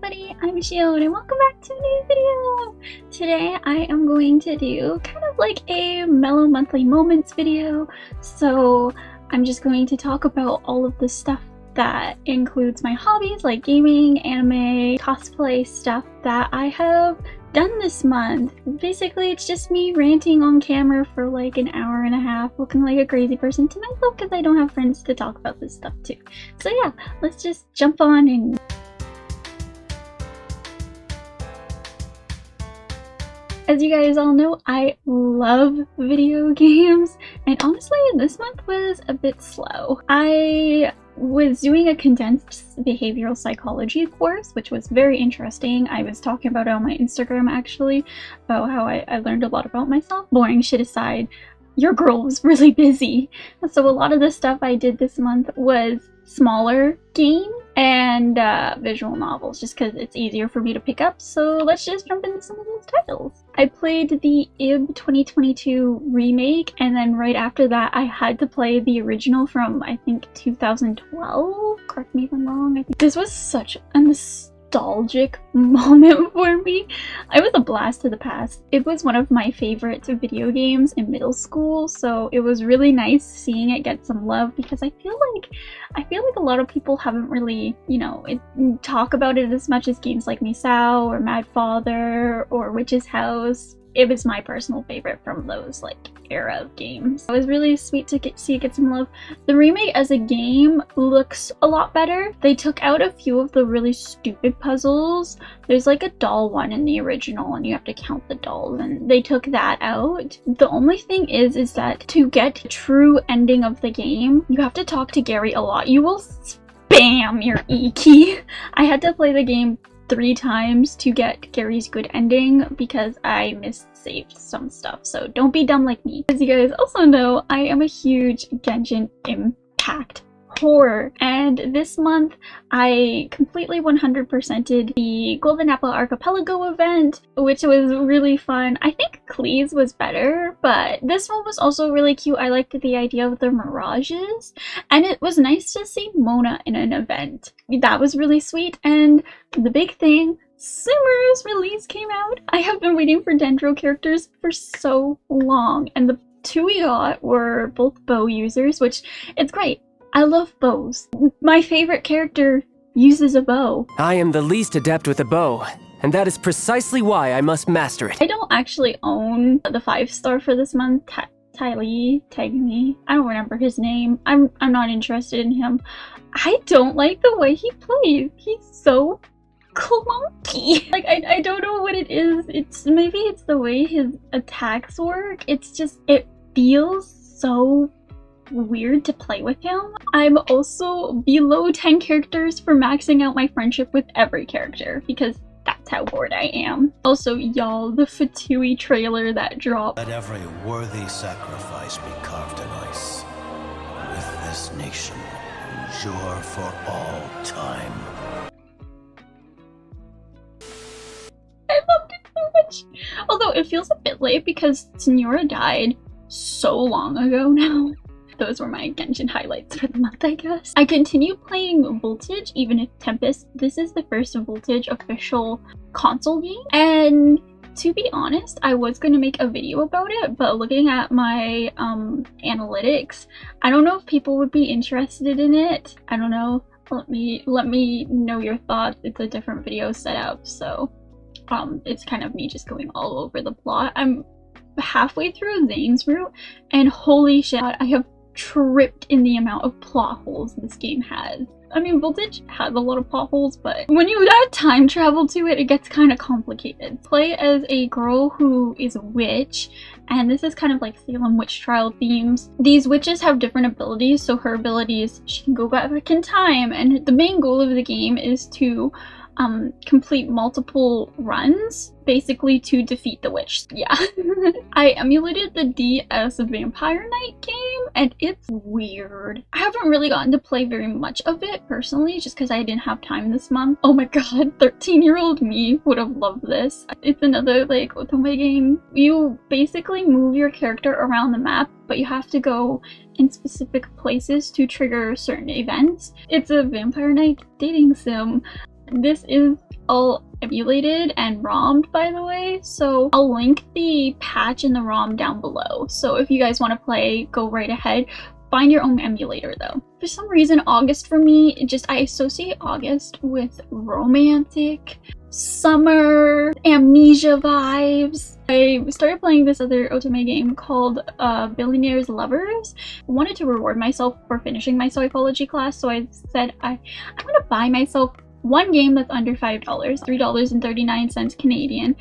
everybody, I'm Shion and welcome back to a new video! Today I am going to do kind of like a Mellow monthly moments video. So I'm just going to talk about all of the stuff that includes my hobbies like gaming, anime, cosplay stuff that I have done this month. Basically it's just me ranting on camera for like an hour and a half looking like a crazy person to myself because I don't have friends to talk about this stuff to. So yeah, let's just jump on in. As you guys all know, I love video games, and honestly this month was a bit slow. I was doing a condensed behavioral psychology course, which was very interesting. I was talking about it on my Instagram actually, about how I learned a lot about myself. Boring shit aside, your girl was really busy. So a lot of the stuff I did this month was smaller games and visual novels, just because it's easier for me to pick up. So let's just jump into some of those titles. I played the IB 2022 remake, and then right after that I had to play the original from I think 2012. Correct me if I'm wrong. I think this was such a nostalgic moment for me. It was a blast to the past. It was one of my favorite video games in middle school, so it was really nice seeing it get some love because I feel like a lot of people haven't really, talk about it as much as games like Misao or Mad Father or Witch's House. It was my personal favorite from those era of games. It was really sweet to see it get some love. The remake as a game looks a lot better. They took out a few of the really stupid puzzles. There's like a doll one in the original and you have to count the dolls, and they took that out. The only thing is that to get a true ending of the game, you have to talk to Gary a lot. You will spam your E key. I had to play the game 3 times to get Gary's good ending because I saved some stuff, so don't be dumb like me. As you guys also know, I am a huge Genshin Impact whore, and this month I completely 100%ed the Golden Apple Archipelago event, which was really fun. I think Klee's was better, but this one was also really cute. I liked the idea of the mirages, and it was nice to see Mona in an event. That was really sweet. And the big thing, Simmer's release came out. I have been waiting for Dendro characters for so long, and the 2 we got were both bow users, which it's great. I love bows. My favorite character uses a bow. I am the least adept with a bow, and that is precisely why I must master it. I don't actually own the 5-star for this month. Tagme. I don't remember his name. I'm not interested in him. I don't like the way he plays. He's so clunky. I don't know what it is. Maybe it's the way his attacks work. It's just, it feels so weird to play with him. I'm also below 10 characters for maxing out my friendship with every character because that's how bored I am. Also, y'all, the Fatui trailer that dropped. Let every worthy sacrifice be carved in ice. With this nation endure for all time. I loved it so much. Although it feels a bit late because Senora died so long ago now. Those were my Genshin highlights for the month, I guess. I continue playing Voltage, even if Tempest. This is the first Voltage official console game. And to be honest, I was going to make a video about it, but looking at my analytics, I don't know if people would be interested in it. I don't know. Let me know your thoughts. It's a different video setup, so it's kind of me just going all over the plot. I'm halfway through Zane's route, and holy shit, I have tripped in the amount of plot holes this game has. I mean, Voltage has a lot of plot holes, but when you add time travel to it, it gets kind of complicated. Play as a girl who is a witch, and this is kind of like Salem witch trial themes. These witches have different abilities, so her abilities, she can go back in time, and the main goal of the game is to complete multiple runs, basically to defeat the witch. Yeah. I emulated the DS Vampire Knight game, and it's weird. I haven't really gotten to play very much of it personally, just because I didn't have time this month. Oh my god, 13-year-old me would have loved this. It's another otome game. You basically move your character around the map, but you have to go in specific places to trigger certain events. It's a Vampire Knight dating sim. This is all emulated and ROMmed, by the way, so I'll link the patch and the ROM down below. So if you guys want to play, go right ahead. Find your own emulator though. For some reason, August for me, I associate August with romantic, summer, amnesia vibes. I started playing this other otome game called Billionaire's Lovers. I wanted to reward myself for finishing my psychology class, so I said I'm gonna buy myself one game that's under $5, $3.39 Canadian,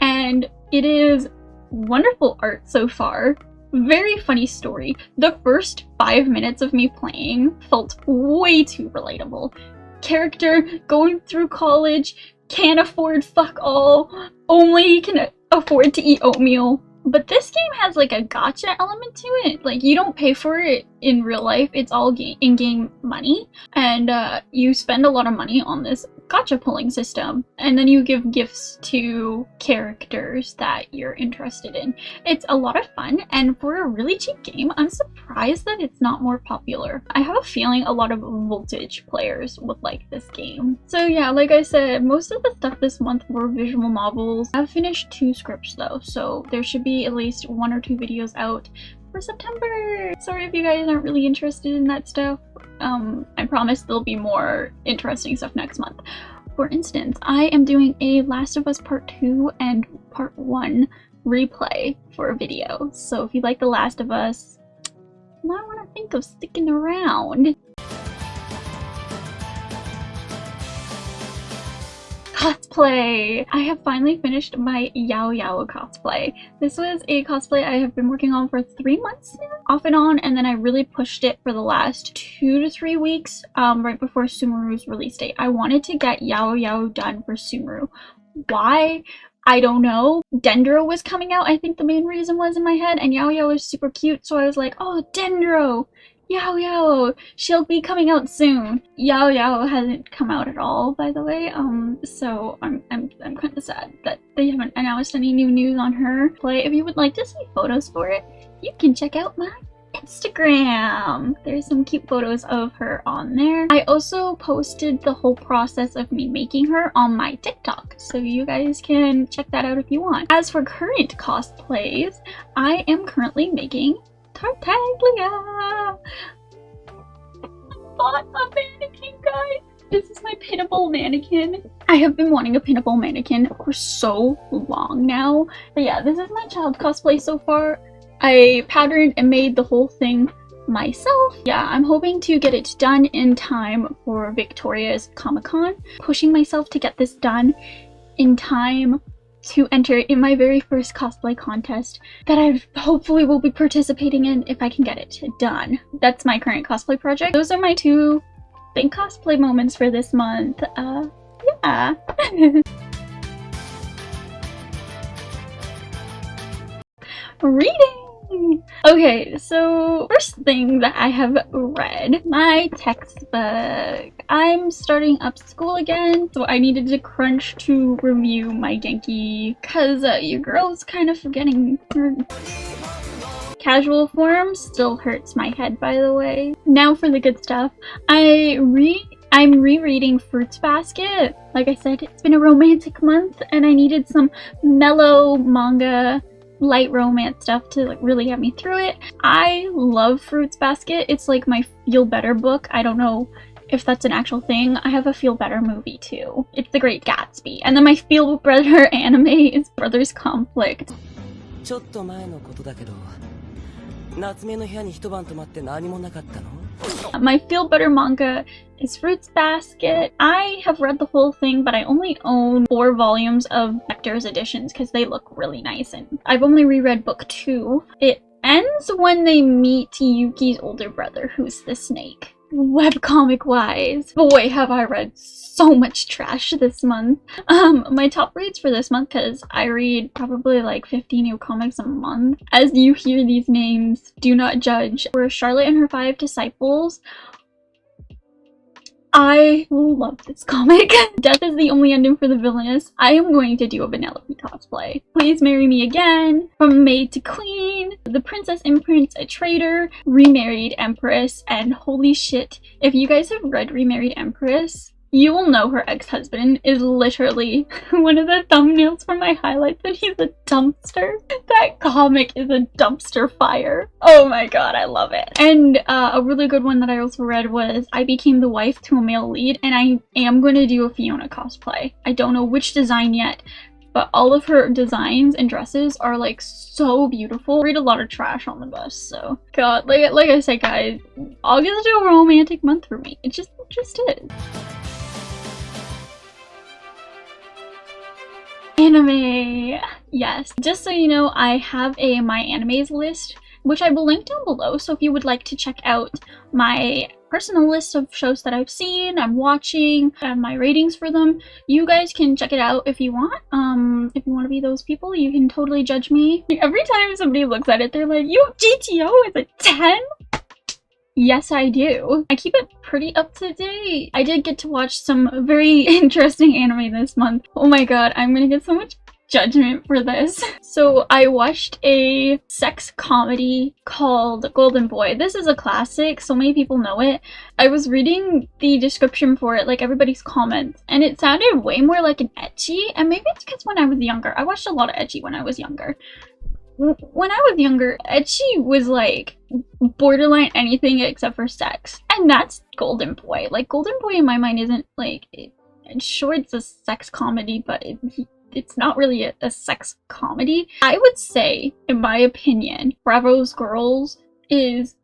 and it is wonderful art so far. Very funny story. The first 5 minutes of me playing felt way too relatable. Character going through college, can't afford fuck all, only can afford to eat oatmeal. But this game has like a gotcha element to it. Like, you don't pay for it in real life, it's all in-game money, and you spend a lot of money on this gotcha pulling system, and then you give gifts to characters that you're interested in. It's a lot of fun, and for a really cheap game, I'm surprised that it's not more popular. I have a feeling a lot of Voltage players would like this game. So yeah, like I said, most of the stuff this month were visual novels. I've finished 2 scripts though, so there should be at least 1 or 2 videos out for September. Sorry if you guys aren't really interested in that stuff. I promise there'll be more interesting stuff next month. For instance, I am doing a Last of Us Part 2 and Part 1 replay for a video. So if you like The Last of Us, you might want to think of sticking around. Cosplay! I have finally finished my Yao Yao cosplay. This was a cosplay I have been working on for 3 months now, off and on, and then I really pushed it for the last 2 to 3 weeks, right before Sumeru's release date. I wanted to get Yao Yao done for Sumeru. Why? I don't know. Dendro was coming out, I think the main reason was in my head, and Yao Yao is super cute, so I was like, oh, Dendro! Yao Yao! She'll be coming out soon. Yao Yao hasn't come out at all, by the way, so I'm kind of sad that they haven't announced any new news on her play. If you would like to see photos for it, you can check out my Instagram. There's some cute photos of her on there. I also posted the whole process of me making her on my TikTok, so you guys can check that out if you want. As for current cosplays, I am currently making Tartaglia! I bought a mannequin, guys! This is my pinnable mannequin. I have been wanting a pinnable mannequin for so long now. But yeah, this is my child cosplay so far. I patterned and made the whole thing myself. Yeah, I'm hoping to get it done in time for Victoria's Comic-Con. Pushing myself to get this done in time to enter in my very first cosplay contest that I hopefully will be participating in if I can get it done. That's my current cosplay project. Those are my 2 big cosplay moments for this month. Yeah. Reading! Okay, so first thing that I have read, my textbook. I'm starting up school again, so I needed to crunch to review my Genki, cause your girl's kind of forgetting her casual form. Still hurts my head, by the way. Now for the good stuff. I'm rereading Fruits Basket. Like I said, it's been a romantic month, and I needed some mellow manga, light romance stuff to like really get me through it. I love Fruits Basket. It's like my feel better book. I don't know if that's an actual thing. I have a feel better movie too. It's The Great Gatsby. And then my feel better anime is Brothers Conflict. My feel better manga is Fruits Basket. I have read the whole thing, but I only own 4 volumes of Vector's editions because they look really nice, and I've only reread book 2. It ends when they meet Yuki's older brother, who's the snake. Webcomic wise, boy have I read so much trash this month. My top reads for this month, because I read probably like 50 new comics a month. As you hear these names, do not judge. Were Charlotte and Her 5 Disciples. I love this comic. Death is the only ending for the villainous. I am going to do a Vanellope cosplay. Please Marry Me Again, From Maid to Queen, The Princess Imprint, A Traitor, Remarried Empress, and holy shit, if you guys have read Remarried Empress, You will know her ex-husband is literally one of the thumbnails for my highlights, and he's a dumpster. That comic is a dumpster fire. Oh my god, I love it. And a really good one that I also read was I Became the Wife to a Male Lead, and I am going to do a Fiona cosplay. I don't know which design yet, but all of her designs and dresses are like so beautiful. I read a lot of trash on the bus, so god, like I said, guys, August is a romantic month for me. It just is. Anime! Yes. Just so you know, I have a MyAnimeList, which I will link down below, so if you would like to check out my personal list of shows that I've seen, I'm watching, and my ratings for them, you guys can check it out if you want. If you want to be those people, you can totally judge me. Every time somebody looks at it, they're like, you have GTO as a 10? Yes, I do. I keep it pretty up to date. I did get to watch some very interesting anime this month. Oh my god, I'm gonna get so much judgment for this. So I watched a sex comedy called Golden Boy. This is a classic, so many people know it. I was reading the description for it, like everybody's comments, and it sounded way more like an ecchi, and maybe it's because when I was younger, I watched a lot of ecchi when I was younger. When I was younger, ecchi was like borderline anything except for sex, and that's Golden Boy. Like, Golden Boy in my mind isn't like, sure, it's a sex comedy, but it's not really a sex comedy. I would say, in my opinion, Bravo's Girls is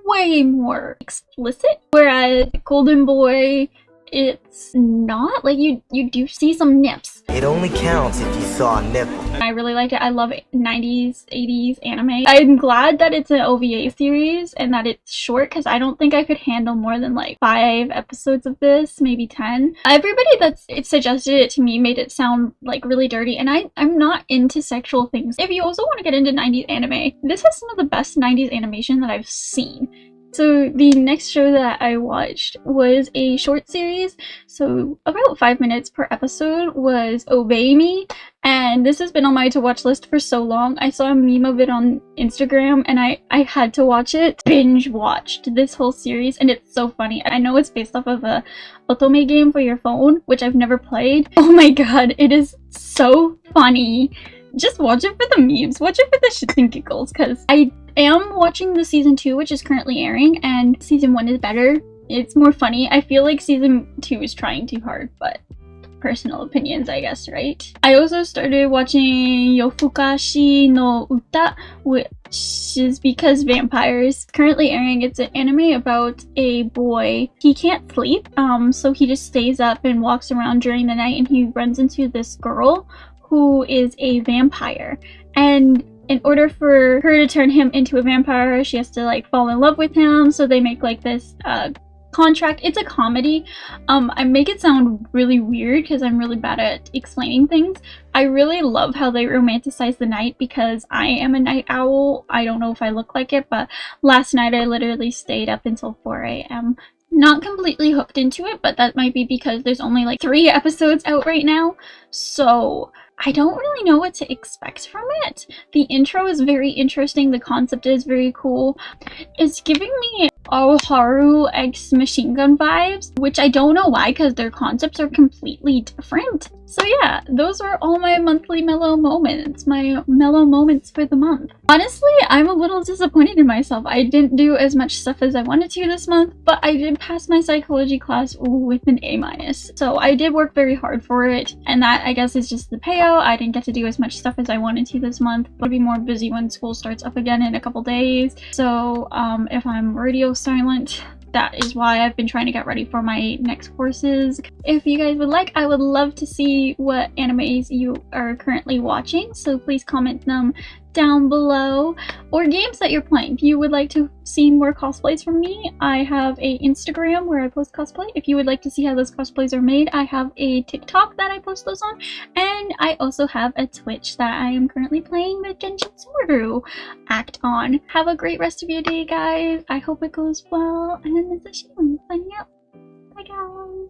way more explicit, whereas Golden Boy, it's not. Like, you do see some nips. It only counts if you saw a nipple. I really liked it. I love 90s, 80s anime. I'm glad that it's an OVA series and that it's short, because I don't think I could handle more than like 5 episodes of this, maybe 10. Everybody that's suggested it to me made it sound like really dirty, and I'm not into sexual things. If you also want to get into 90s anime, this has some of the best 90s animation that I've seen. So the next show that I watched was a short series, so about 5 minutes per episode, was Obey Me, and this has been on my to watch list for so long. I saw a meme of it on Instagram and I had to watch it. Binge watched this whole series, and it's so funny. I know it's based off of a otome game for your phone, which I've never played. Oh my god, it is so funny. Just watch it for the memes, watch it for the shits and giggles, because I am watching the season 2, which is currently airing, and season 1 is better. It's more funny. I feel like season 2 is trying too hard, but personal opinions, I guess, right? I also started watching Yofukashi no Uta, which is Because Vampires. Currently airing. It's an anime about a boy. He can't sleep, so he just stays up and walks around during the night, and he runs into this girl who is a vampire, and in order for her to turn him into a vampire, she has to like fall in love with him, so they make like this contract. It's a comedy. I make it sound really weird because I'm really bad at explaining things. I really love how they romanticize the night, because I am a night owl. I don't know if I look like it, but last night I literally stayed up until 4 a.m. Not completely hooked into it, but that might be because there's only like 3 episodes out right now, so I don't really know what to expect from it. The intro is very interesting, the concept is very cool. It's giving me Oharu X Machine Gun vibes, which I don't know why, because their concepts are completely different. So yeah, those are all my monthly mellow moments, my mellow moments for the month. Honestly, I'm a little disappointed in myself. I didn't do as much stuff as I wanted to this month, but I did pass my psychology class with an A-. So I did work very hard for it, and that, I guess, is just the payout. I didn't get to do as much stuff as I wanted to this month, but I'll be more busy when school starts up again in a couple days. So if I'm radio silent, that is why I've been trying to get ready for my next courses. If you guys would like, I would love to see what animes you are currently watching, so please comment them down below, or games that you're playing. If you would like to see more cosplays from me, I have a Instagram where I post cosplay. If you would like to see how those cosplays are made, I have a TikTok that I post those on, and I also have a Twitch that I am currently playing the Genshin Subaru act on. Have a great rest of your day, guys. I hope it goes well, and it's a shame. Signing out. Bye, guys.